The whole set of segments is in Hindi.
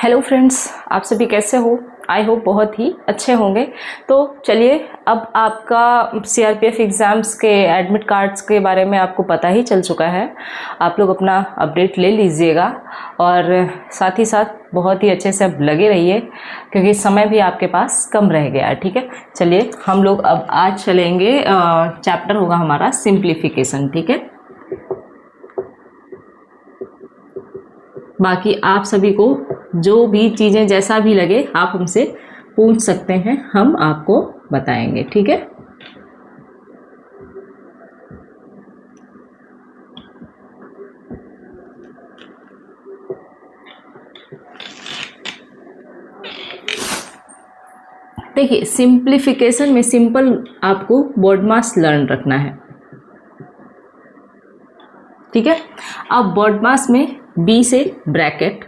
हेलो फ्रेंड्स, आप सभी कैसे हो? आई होप बहुत ही अच्छे होंगे। तो चलिए, अब आपका सीआरपीएफ एग्ज़ाम्स के एडमिट कार्ड्स के बारे में आपको पता ही चल चुका है। आप लोग अपना अपडेट ले लीजिएगा और साथ ही साथ बहुत ही अच्छे से अब लगे रहिए, क्योंकि समय भी आपके पास कम रह गया है। ठीक है, चलिए हम लोग अब आज चलेंगे। चैप्टर होगा हमारा सिंप्लीफिकेशन। ठीक है, बाकी आप सभी को जो भी चीज़ें जैसा भी लगे आप हमसे पूछ सकते हैं, हम आपको बताएंगे। ठीक है, देखिए सिंप्लीफिकेशन में सिंपल आपको वर्ड मास लर्न रखना है। ठीक है, अब वर्ड मास में बी से ब्रैकेट,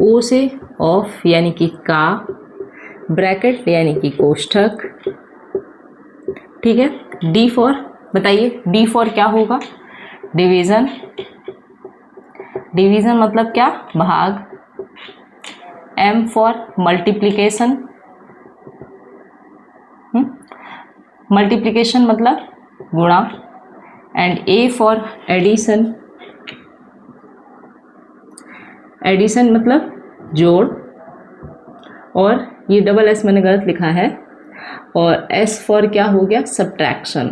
ओ से ऑफ यानी कि का, ब्रैकेट यानी कि कोष्ठक। ठीक है, डी फॉर, बताइए डी फॉर क्या होगा? डिवीज़न। डिवीज़न मतलब क्या? भाग। M for multiplication. मल्टीप्लिकेशन मतलब गुणा। And A for addition. Addition मतलब जोड़। और ये डबल एस मैंने गलत लिखा है। और एस फॉर क्या हो गया? सब्ट्रैक्शन।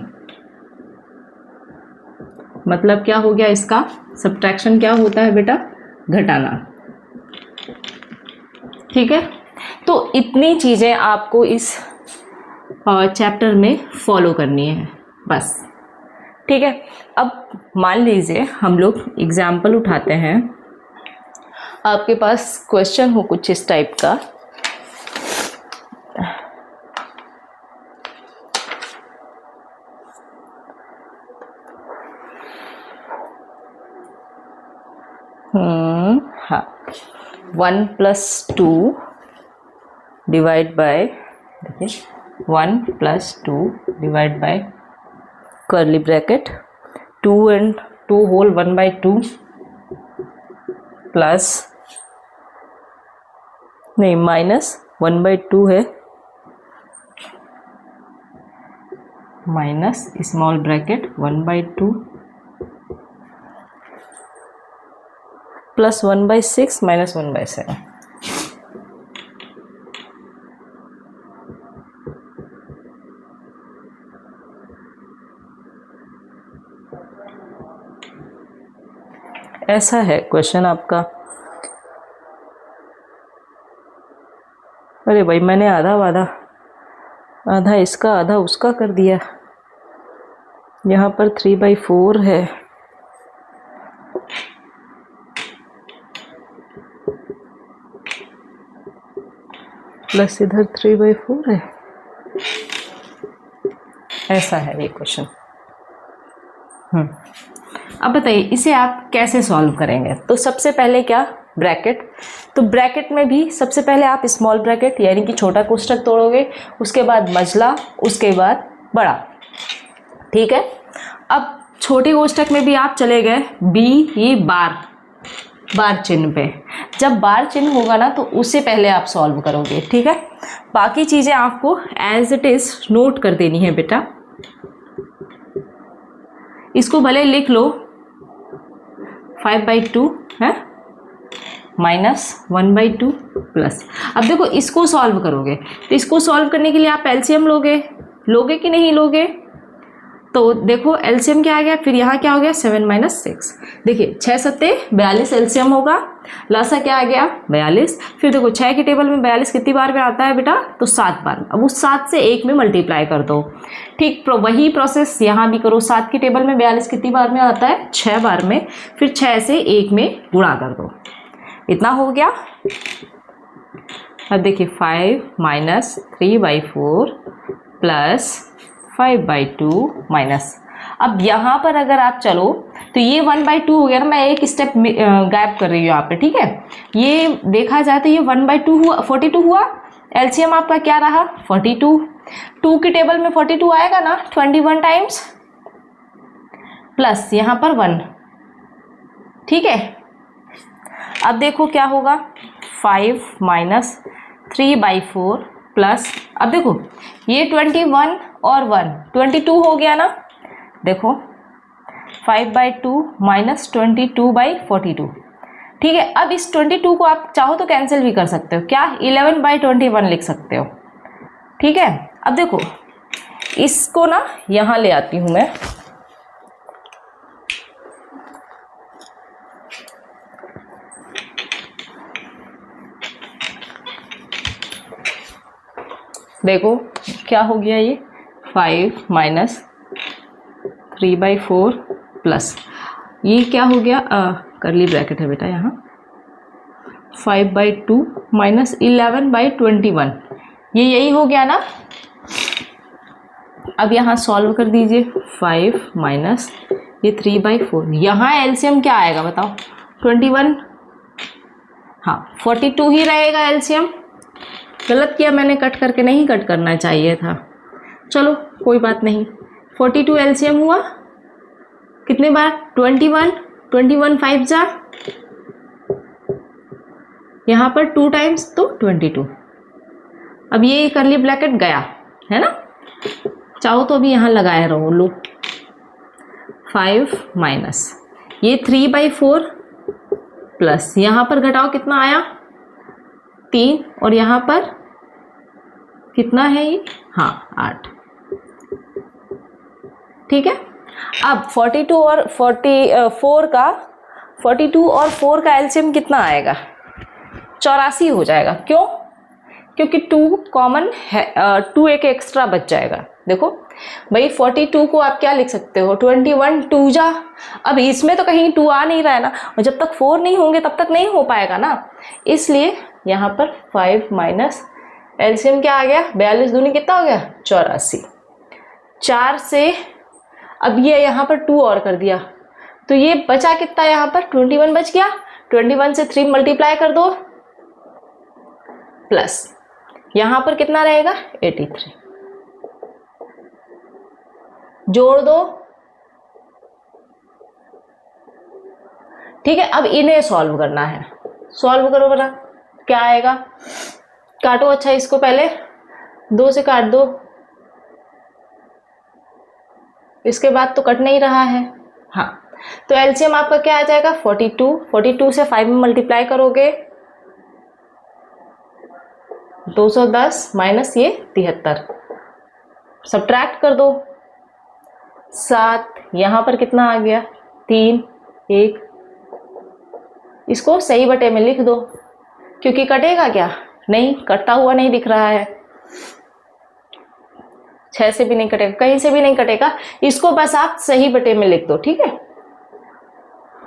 मतलब क्या हो गया इसका? सब्ट्रैक्शन क्या होता है बेटा? घटाना। ठीक है, तो इतनी चीज़ें आपको इस चैप्टर में फॉलो करनी है बस। ठीक है, अब मान लीजिए हम लोग एग्जाम्पल उठाते हैं। आपके पास क्वेश्चन हो कुछ इस टाइप का। हाँ, 1 + 2 डिवाइड बाय, देखिए 1 + 2 divide by curly bracket 2 and 2 whole 1/2 plus, नहीं माइनस 1/2 है, minus small bracket 1/2 plus 1/6 minus 1/7। ऐसा है क्वेश्चन आपका। अरे भाई, मैंने आधा इसका आधा उसका कर दिया। यहाँ पर 3/4 है, प्लस इधर 3/4 है। ऐसा है ये क्वेश्चन। अब बताइए इसे आप कैसे सॉल्व करेंगे? तो सबसे पहले क्या? ब्रैकेट। तो ब्रैकेट में भी सबसे पहले आप स्मॉल ब्रैकेट यानी कि छोटा कोष्ठक तोड़ोगे, उसके बाद मझला, उसके बाद बड़ा। ठीक है, अब छोटे कोष्ठक में भी आप चले गए बी, ये बार चिन्ह पे। जब बार चिन्ह होगा ना तो उससे पहले आप सॉल्व करोगे। ठीक है, बाकी चीज़ें आपको एज इट इज नोट कर देनी है बेटा। इसको भले लिख लो 5/2 है माइनस 1/2 प्लस। अब देखो इसको सॉल्व करोगे तो इसको सॉल्व करने के लिए आप एलसीएम लोगे कि नहीं लोगे? तो देखो एलसीएम क्या आ गया, फिर यहाँ क्या हो गया? 7 - 6। देखिए 6 सत्ते 42 एलसीएम होगा। लासा क्या आ गया? 42। फिर देखो 6 की टेबल में 42 कितनी बार में आता है बेटा? तो 7 बार। अब उस 7 से 1 में मल्टीप्लाई कर दो। ठीक, वही प्रोसेस यहाँ भी करो। 7 की टेबल में 42 कितनी बार में आता है? 6 बार में। फिर 6 से 1 में गुणा कर दो। इतना हो गया। अब देखिए 5 - 3/4 प्लस 5/2 माइनस। अब यहाँ पर अगर आप चलो तो ये 1/2 हो गया ना। मैं एक स्टेप गायब कर रही हूँ यहाँ पे। ठीक है, ये देखा जाए तो ये 1/2 हुआ, 42 हुआ। एलसीएम आपका क्या रहा? 42। 2 की टेबल में 42 आएगा ना 21 टाइम्स, प्लस यहाँ पर 1। ठीक है, अब देखो क्या होगा, 5 माइनस 3/4 प्लस, अब देखो ये 21 और 1 22 हो गया ना, देखो 5/2 माइनस 22/42, ठीक है। अब इस 22 को आप चाहो तो कैंसिल भी कर सकते हो, क्या 11/21 लिख सकते हो, ठीक है। अब देखो इसको ना यहाँ ले आती हूँ मैं, देखो क्या हो गया, ये 5 माइनस 3/4 प्लस ये क्या हो गया, करली ब्रैकेट है बेटा यहाँ, 5/2 माइनस 11/21, ये यही हो गया ना। अब यहाँ सॉल्व कर दीजिए, 5 माइनस ये 3/4, यहाँ एलसीएम क्या आएगा बताओ, 21, हाँ 42 ही रहेगा एलसीएम। गलत किया मैंने, कट करके नहीं कट करना चाहिए था, चलो कोई बात नहीं। 42 एलसीएम हुआ कितने बार, 21 5 जा, यहाँ पर 2 टाइम्स तो 22। अब ये करली ब्रैकेट गया है ना, चाहो तो अभी यहाँ लगाए रहो, लो 5 माइनस ये 3/4 प्लस यहाँ पर घटाओ कितना आया 3, और यहाँ पर कितना है ये, हाँ 8, ठीक है। अब 42 और 44 का 42 और 4 का एलसीएम कितना आएगा, 84 हो जाएगा। क्यों, क्योंकि 2 कॉमन है, 2 एक एक्स्ट्रा बच जाएगा। देखो भाई 42 को आप क्या लिख सकते हो, 21 2 जा, अब इसमें तो कहीं 2 आ नहीं रहा है ना, और जब तक 4 नहीं होंगे तब तक नहीं हो पाएगा ना, इसलिए यहाँ पर 5 माइनस एलसीएम क्या आ गया, 42 दूनी कितना हो गया 84, 4 से अब ये यहाँ पर 2 और कर दिया, तो ये बचा कितना, यहाँ पर 21 बच गया, 21 से 3 मल्टीप्लाई कर दो, प्लस यहाँ पर कितना रहेगा 83, जोड़ दो, ठीक है। अब इन्हें सॉल्व करना है, सॉल्व करो बना, क्या आएगा, काटो, अच्छा इसको पहले 2 से काट दो, इसके बाद तो कट नहीं रहा है, हाँ तो एलसीएम आपका क्या आ जाएगा 42 से 5 में मल्टीप्लाई करोगे 210 माइनस ये 73, सब्ट्रैक्ट कर दो 7, यहाँ पर कितना आ गया 3 1, इसको सही बटे में लिख दो, क्योंकि कटेगा क्या, नहीं कटता हुआ नहीं दिख रहा है, 6 से भी नहीं कटेगा, कहीं से भी नहीं कटेगा, इसको बस आप सही बटे में लिख दो, ठीक है,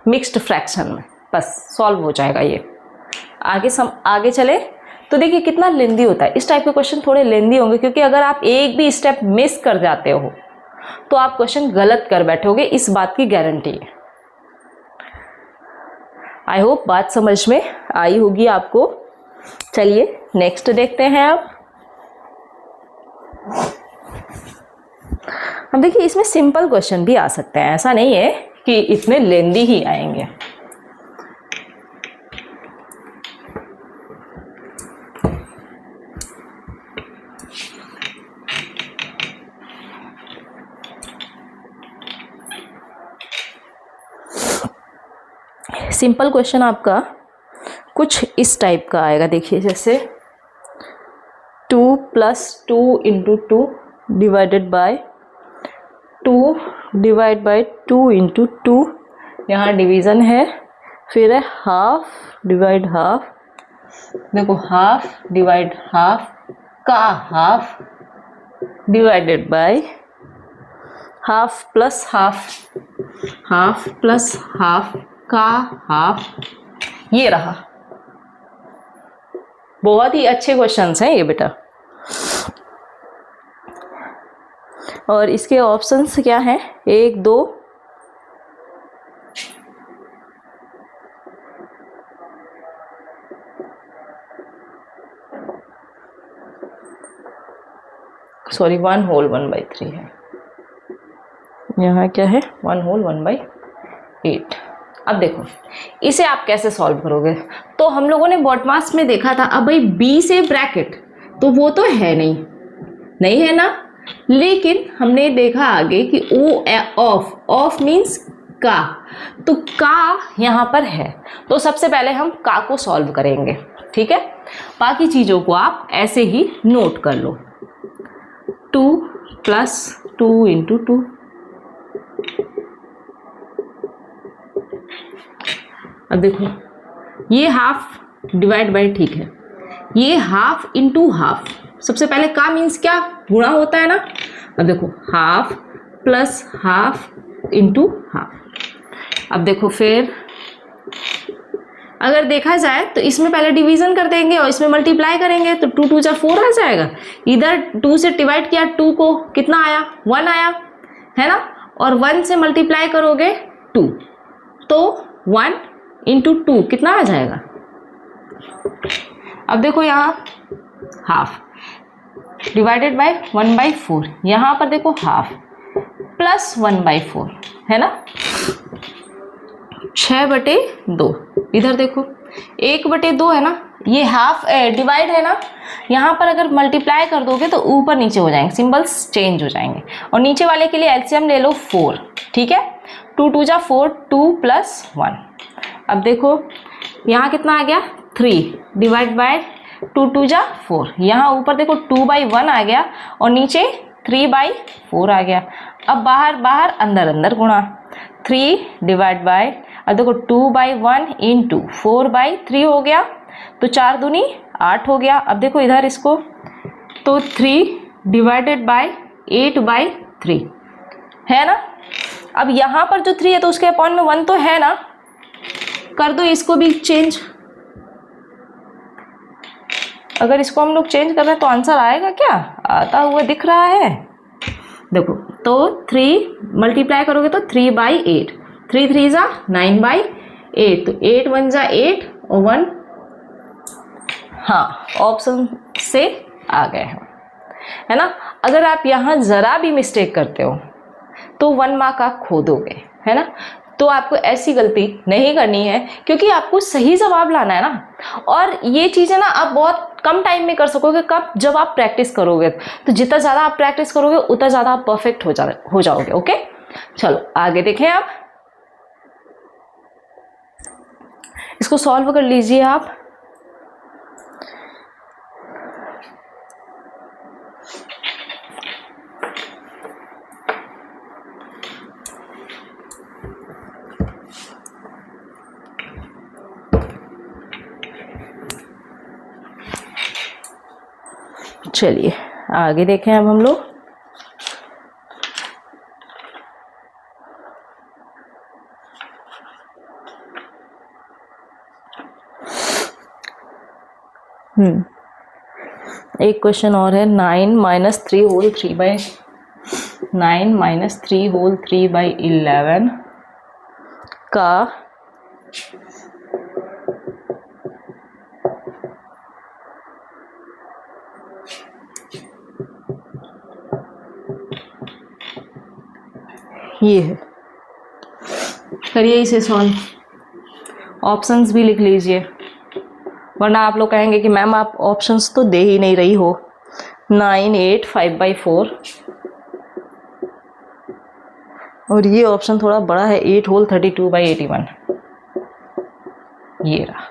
मिक्स्ड फ्रैक्शन में, बस सॉल्व हो जाएगा ये। आगे चले तो देखिए कितना लेंदी होता है, इस टाइप के क्वेश्चन थोड़े लेंदी होंगे, क्योंकि अगर आप एक भी स्टेप मिस कर जाते हो तो आप क्वेश्चन गलत कर बैठोगे, इस बात की गारंटी है। आई होप बात समझ में आई होगी आपको। चलिए नेक्स्ट देखते हैं। अब देखिए इसमें सिंपल क्वेश्चन भी आ सकते हैं, ऐसा नहीं है कि इतने लेंदी ही आएंगे। सिंपल क्वेश्चन आपका कुछ इस टाइप का आएगा, देखिए जैसे 2 + 2 × 2 डिवाइडेड बाय 2 डिवाइड बाय 2 × 2, यहाँ डिवीज़न है, फिर है हाफ डिवाइड हाफ, देखो हाफ डिवाइड हाफ का half divided by half plus half, half plus half का हाफ, ये रहा। बहुत ही अच्छे क्वेश्चंस हैं ये बेटा। और इसके ऑप्शंस क्या हैं, 1 2 सॉरी 1 होल 1/3 है, यहाँ क्या है 1 होल 1/8। अब देखो इसे आप कैसे सॉल्व करोगे, तो हम लोगों ने बॉटमास में देखा था, अब भाई बी से ब्रैकेट तो वो तो है नहीं है ना, लेकिन हमने देखा आगे कि ओ ऑफ मीन्स का, तो का यहाँ पर है, तो सबसे पहले हम का को सॉल्व करेंगे, ठीक है। बाकी चीज़ों को आप ऐसे ही नोट कर लो, 2 + 2 × 2, अब देखो ये हाफ डिवाइड बाय, ठीक है, ये हाफ × हाफ, सबसे पहले का मीन्स क्या, गुणा होता है ना। अब देखो हाफ + हाफ × हाफ। अब देखो फिर अगर देखा जाए तो इसमें पहले डिवीजन कर देंगे और इसमें मल्टीप्लाई करेंगे, तो 2 × 2 = 4 आ जाएगा। इधर 2 से डिवाइड किया 2 को, कितना आया 1 आया, है ना, और 1 से मल्टीप्लाई करोगे 2, तो 1 × 2 कितना आ जाएगा। अब देखो यहाँ हाफ डिवाइडेड बाय 1/4, यहाँ पर देखो हाफ प्लस 1/4, है ना, 6/2, इधर देखो 1/2 है ना, ये हाफ डिवाइड है ना, यहाँ पर अगर मल्टीप्लाई कर दोगे तो ऊपर नीचे हो जाएंगे, सिंबल्स चेंज हो जाएंगे, और नीचे वाले के लिए एलसीएम ले लो 4, ठीक है, 2 × 2 = 4, 2 + 1। अब देखो यहाँ कितना आ गया 3 डिवाइड बाय 2 × 2 = 4, यहाँ ऊपर देखो 2/1 आ गया और नीचे 3/4 आ गया। अब बाहर अंदर गुणा, 3 डिवाइड बाय, अब देखो 2/1 × 4/3 हो गया, तो 4 दूनी 8 हो गया। अब देखो इधर इसको, तो 3 डिवाइडेड बाय 8/3, है ना। अब यहाँ पर जो 3 है तो उसके अपॉन में 1 तो है ना, कर दो इसको भी चेंज। अगर इसको हम लोग चेंज कर रहे हैं तो आंसर आएगा क्या, आता हुआ दिख रहा है, देखो, तो 3 मल्टीप्लाई करोगे तो 3/8, 3 × 3 = 9/8, तो 8 × 1 = 8 और 1, हाँ ऑप्शन से आ गए हैं, है ना। अगर आप यहाँ ज़रा भी मिस्टेक करते हो तो 1 मार्क आप खो दोगे, है ना, तो आपको ऐसी गलती नहीं करनी है, क्योंकि आपको सही जवाब लाना है ना। और ये चीज़ें ना आप बहुत कम टाइम में कर सकोगे, कब, जब आप प्रैक्टिस करोगे, तो जितना ज़्यादा आप प्रैक्टिस करोगे उतना ज़्यादा आप परफेक्ट हो जाओगे। ओके, चलो आगे देखें, आप इसको सॉल्व कर लीजिए आप। चलिए आगे देखें अब हम लोग। एक क्वेश्चन और है, 9 - 3 होल 3/11 का ये है, करिए इसे सॉल्व, ऑप्शंस भी लिख लीजिए, वरना आप लोग कहेंगे कि मैम आप ऑप्शंस तो दे ही नहीं रही हो। 9, 8, 5/4, और ये ऑप्शन थोड़ा बड़ा है, 8 होल 32/81, ये रहा।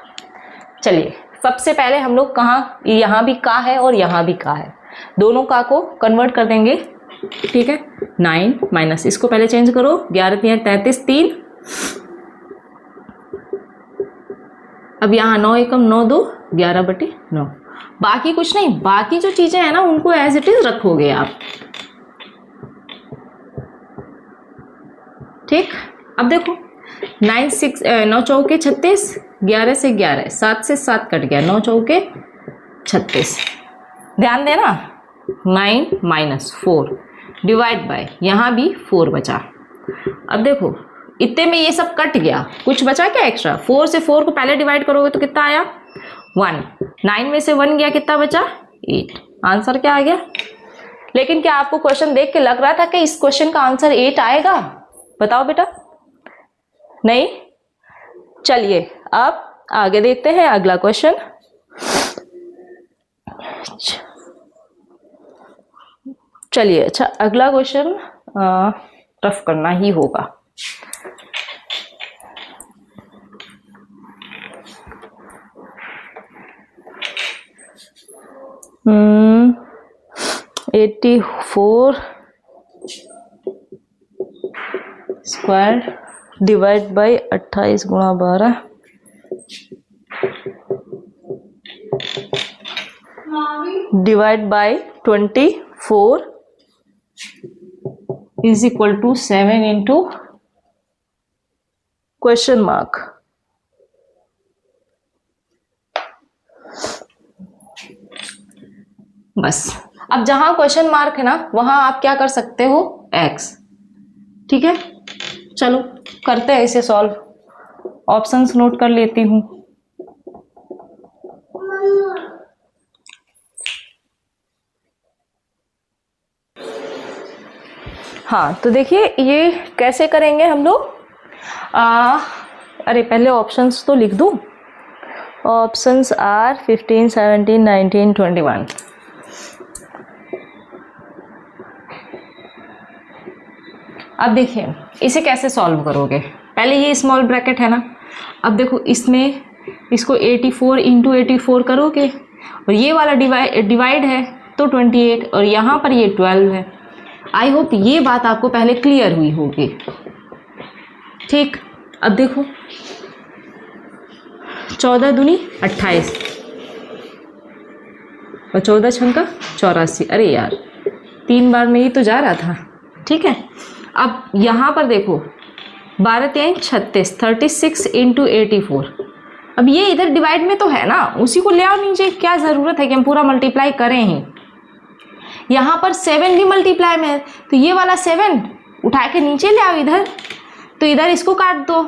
चलिए सबसे पहले हम लोग कहाँ, यहाँ भी का है और यहाँ भी का है, दोनों का को कन्वर्ट कर देंगे, ठीक है। 9 माइनस, इसको पहले चेंज करो, 11 × 3 = 33, 3, अब यहाँ 9 × 9 = 2, 11/9। बाकी कुछ नहीं, बाकी जो चीजें हैं ना उनको एज इट इज रखोगे आप, ठीक। अब देखो 9 चौके 36, 11 से 11, 7 से 7 कट गया, 9 चौके 36, ध्यान देना। 9 - 4 डिवाइड बाय, यहाँ भी 4 बचा। अब देखो इतने में ये सब कट गया, कुछ बचा क्या एक्स्ट्रा, 4 से 4 को पहले डिवाइड करोगे तो कितना आया 1, 9 में से 1 गया, कितना बचा 8, आंसर क्या आ गया। लेकिन क्या आपको क्वेश्चन देख के लग रहा था कि इस क्वेश्चन का आंसर 8 आएगा, बताओ बेटा, नहीं, चलिए अब आगे देखते हैं अगला क्वेश्चन। चलिए अच्छा, अगला क्वेश्चन टफ करना ही होगा। हम्म 84 स्क्वायर डिवाइड बाई 28 गुणा 12 divide by 24 is equal to 7 into question mark. बस अब जहां क्वेश्चन मार्क है ना वहां आप क्या कर सकते हो, x। ठीक है, चलो करते हैं इसे सॉल्व। ऑप्शंस नोट कर लेती हूं। हाँ तो देखिए ये कैसे करेंगे हम लोग। अरे पहले ऑप्शंस तो लिख दूं। Options are 15, 17, 19, 21। अब देखिए इसे कैसे सॉल्व करोगे। पहले ये स्मॉल ब्रैकेट है ना, अब देखो इसमें इसको 84 इंटू 84 करोगे और ये वाला डिवाइड है तो 28 और यहाँ पर ये 12 है। आई होप ये बात आपको पहले क्लियर हुई होगी। ठीक, अब देखो 14 दूनी 28 और 14 छंका 84। अरे यार 3 बार में ही तो जा रहा था। ठीक है, अब यहाँ पर देखो 12 3 36 36 इंटू 84। अब ये इधर डिवाइड में तो है ना, उसी को ले आओ नीचे। क्या ज़रूरत है कि हम पूरा मल्टीप्लाई करें ही। यहाँ पर 7 भी मल्टीप्लाई में है तो ये वाला 7 उठा के नीचे ले आओ इधर, तो इधर इसको काट दो।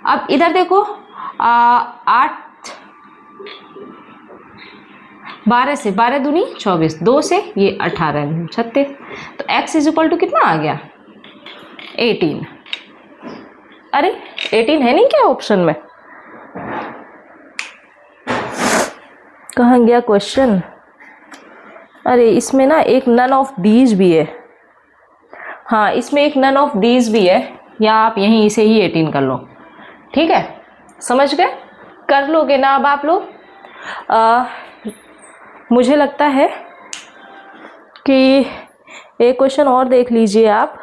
अब इधर देखो 8 12 से 12 दूनी 24, 2 से ये 18 36। तो x इज इक्वल टू कितना आ गया 18। अरे 18 है नहीं क्या ऑप्शन में, कहाँ गया क्वेश्चन। अरे इसमें ना एक नन ऑफ दीज भी है। हाँ इसमें एक नन ऑफ दीज भी है, या आप यहीं इसे ही 18 कर लो। ठीक है, समझ गए, कर लोगे ना अब आप लोग। मुझे लगता है कि एक क्वेश्चन और देख लीजिए आप।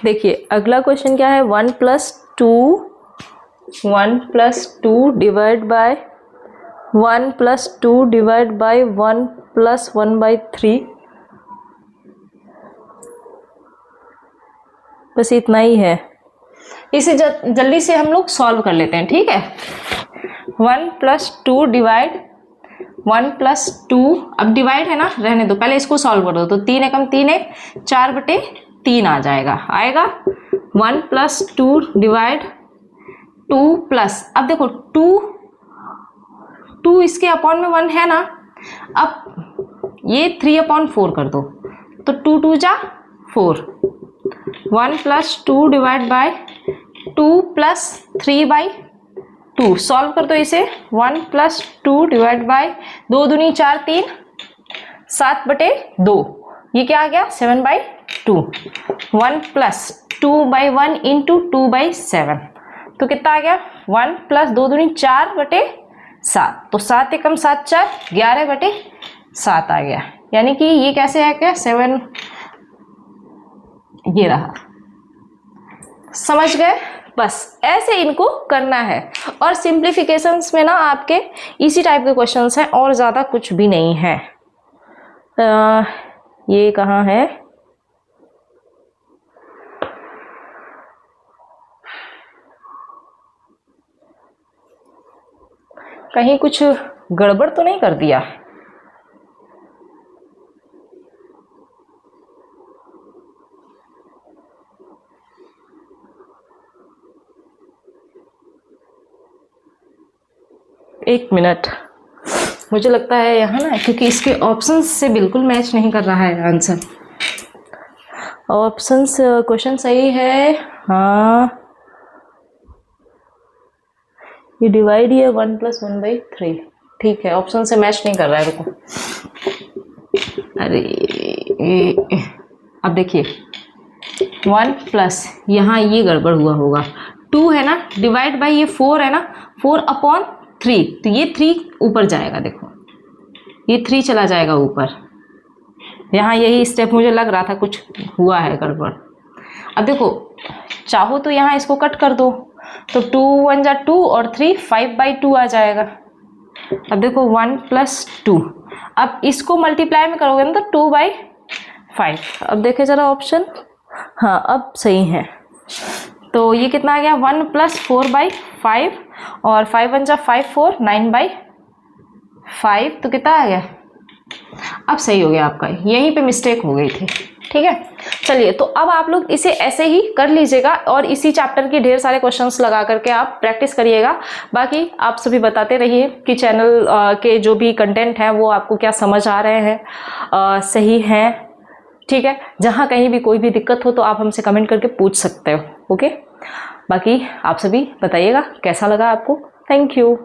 देखिए अगला क्वेश्चन क्या है, 1 + 2 डिवाइड बाय 1 + 2 डिवाइड बाय 1 + 1/3। बस इतना ही है, इसे जल्दी से हम लोग सॉल्व कर लेते हैं। ठीक है, 1 + 2 डिवाइड 1 + 2, अब डिवाइड है ना, रहने दो, पहले इसको सॉल्व कर दो। तो 3 एकम 3 1, 4/3 आ जाएगा। 1 + 2 डिवाइड 2 प्लस, अब देखो 2 इसके अपॉन में 1 है ना, अब ये 3/4 कर दो तो 2 2 जा 4। 1 + 2 डिवाइड बाय 2 + 3/2, सॉल्व कर दो इसे। 1 + 2 डिवाइड बाय 2 दूनी 4 3 7/2, ये क्या आ गया 7/2। 1 + 2/1 इंटू 2/7, तो कितना आ गया 1 + 2 दूनी 4/7, तो 7 एकम 7 4 11/7 आ गया। यानी कि ये कैसे आ गया 7, ये रहा। समझ गए, बस ऐसे इनको करना है। और सिंप्लीफिकेशंस में ना आपके इसी टाइप के क्वेश्चंस हैं और ज़्यादा कुछ भी नहीं है। ये कहाँ है, कहीं कुछ गड़बड़ तो नहीं कर दिया। एक मिनट, मुझे लगता है यहाँ ना, क्योंकि इसके ऑप्शन से बिल्कुल मैच नहीं कर रहा है आंसर। ऑप्शंस क्वेश्चन सही है, हाँ ये डिवाइड ही है 1 + 1/3, ठीक है, ऑप्शन से मैच नहीं कर रहा है। रुको, अरे अब देखिए 1 प्लस यहाँ ये गड़बड़ हुआ होगा, 2 है ना, डिवाइड बाई ये 4 है ना, 4/3, तो ये 3 ऊपर जाएगा, देखो ये 3 चला जाएगा ऊपर। यहाँ यही स्टेप मुझे लग रहा था कुछ हुआ है गड़बड़। अब देखो चाहो तो यहाँ इसको कट कर दो, तो 2 1 जा 2 और 3 5/2 आ जाएगा। अब देखो 1 + 2, अब इसको मल्टीप्लाई में करोगे ना तो 2/5। अब देखे जरा ऑप्शन, हाँ अब सही है। तो ये कितना आ गया, 1 + 4/5 और 5 1 जा 5 4 9/5, तो कितना आ गया, अब सही हो गया आपका, यहीं पे मिस्टेक हो गई थी। ठीक है, चलिए तो अब आप लोग इसे ऐसे ही कर लीजिएगा और इसी चैप्टर के ढेर सारे क्वेश्चंस लगा करके आप प्रैक्टिस करिएगा। बाकी आप सभी बताते रहिए कि चैनल के जो भी कंटेंट है वो आपको क्या समझ आ रहे हैं, सही हैं, ठीक है। जहाँ कहीं भी कोई भी दिक्कत हो तो आप हमसे कमेंट करके पूछ सकते हो, ओके। बाकी आप सभी बताइएगा कैसा लगा आपको। Thank you.